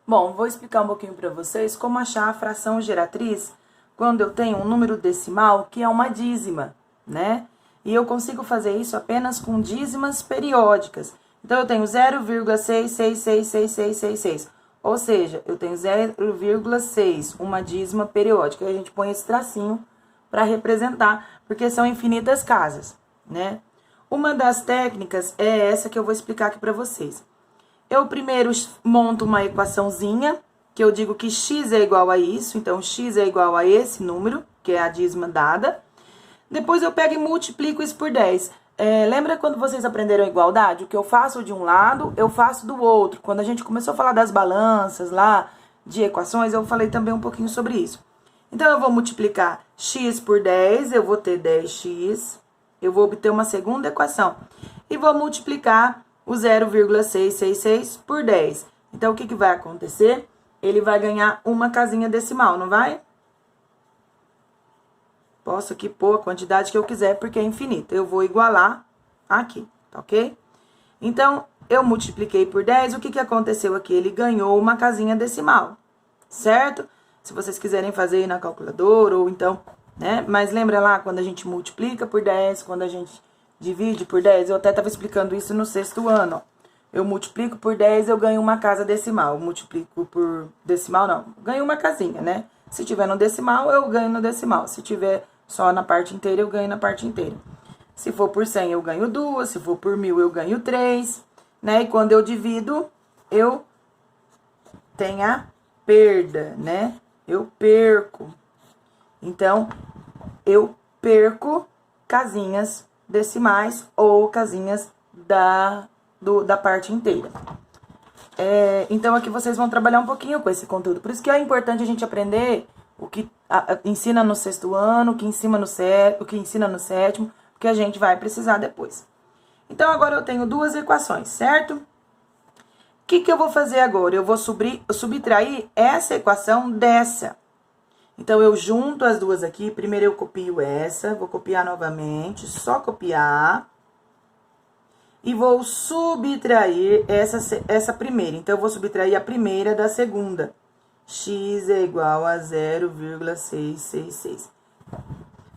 Bom, vou explicar um pouquinho para vocês como achar a fração geratriz quando eu tenho um número decimal que é uma dízima, né? E eu consigo fazer isso apenas com dízimas periódicas. Então, eu tenho 0,6666666, ou seja, eu tenho 0,6, uma dízima periódica. E a gente põe esse tracinho para representar, porque são infinitas casas, né? Uma das técnicas é essa que eu vou explicar aqui para vocês. Eu primeiro monto uma equaçãozinha, que eu digo que x é igual a isso, então x é igual a esse número, que é a dízima dada. Depois eu pego e multiplico isso por 10. Lembra quando vocês aprenderam a igualdade? O que eu faço de um lado, eu faço do outro. Quando a gente começou a falar das balanças lá, de equações, eu falei também um pouquinho sobre isso. Então, eu vou multiplicar x por 10, eu vou ter 10x, eu vou obter uma segunda equação. E vou multiplicar o 0,666 por 10. Então, o que vai acontecer? Ele vai ganhar uma casinha decimal, não vai? Posso aqui pôr a quantidade que eu quiser, porque é infinita. Eu vou igualar aqui, tá ok? Então, eu multipliquei por 10, o que aconteceu aqui? Ele ganhou uma casinha decimal, certo? Se vocês quiserem fazer aí na calculadora, ou então, né? Mas lembra lá quando a gente multiplica por 10, quando a gente divide por 10, eu até estava explicando isso no 6º ano, ó. Eu multiplico por 10, eu ganho uma casa decimal. Multiplico por decimal, não. Ganho uma casinha, né? Se tiver no decimal, eu ganho no decimal. Se tiver só na parte inteira, eu ganho na parte inteira. Se for por 100, eu ganho 2. Se for por 1000, eu ganho 3. Né? E quando eu divido, eu tenho a perda, né? Eu perco. Então, eu perco casinhas decimais ou casinhas da parte inteira. Então, aqui vocês vão trabalhar um pouquinho com esse conteúdo. Por isso que é importante a gente aprender o que ensina no 6º ano, o que ensina no 7º, porque a gente vai precisar depois. Então, agora eu tenho duas equações, certo? O que eu vou fazer agora? Eu vou subtrair essa equação dessa. Então, eu junto as duas aqui. Primeiro eu copio essa, vou copiar novamente, só copiar. E vou subtrair essa primeira. Então, eu vou subtrair a primeira da segunda. X é igual a 0,666.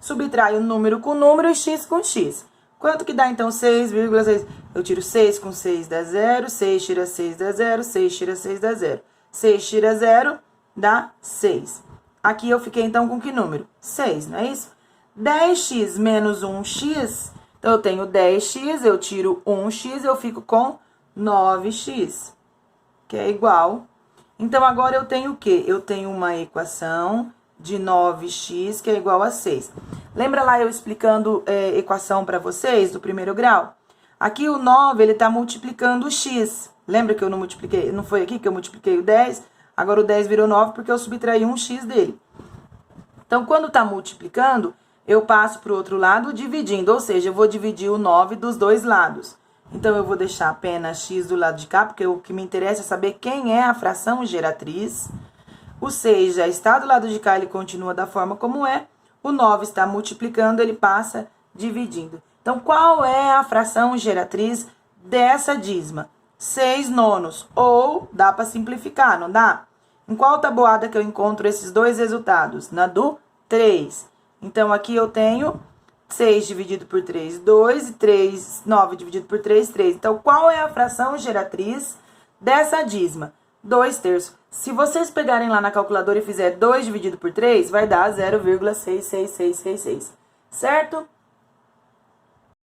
Subtraio número com número e x com x. Quanto que dá, então, 6,6? Eu tiro 6 com 6 dá 0, 6 tira 6 dá 0, 6 tira 6 dá 0. 6 tira 0 dá 6. Aqui eu fiquei, então, com que número? 6, não é isso? 10x menos 1x, então, eu tenho 10x, eu tiro 1x, eu fico com 9x, que é igual. Então, agora eu tenho o quê? Eu tenho uma equação de 9x, que é igual a 6. Lembra lá eu explicando equação para vocês, do 1º grau? Aqui o 9, ele tá multiplicando o x. Lembra que eu não multipliquei? Não foi aqui que eu multipliquei o 10? Agora o 10 virou 9 porque eu subtraí um x dele. Então, quando tá multiplicando, eu passo para o outro lado dividindo. Ou seja, eu vou dividir o 9 dos dois lados. Então, eu vou deixar apenas x do lado de cá, porque o que me interessa é saber quem é a fração geratriz. O 6 já está do lado de cá, ele continua da forma como é. O 9 está multiplicando, ele passa dividindo. Então, qual é a fração geratriz dessa dízima? 6 nonos. Ou, dá para simplificar, não dá? Em qual tabuada que eu encontro esses dois resultados? Na do 3. Então, aqui eu tenho 6 dividido por 3, 2, e 9 dividido por 3, 3. Então, qual é a fração geratriz dessa dízima? 2/3. Se vocês pegarem lá na calculadora e fizer 2 dividido por 3, vai dar 0,66666, certo?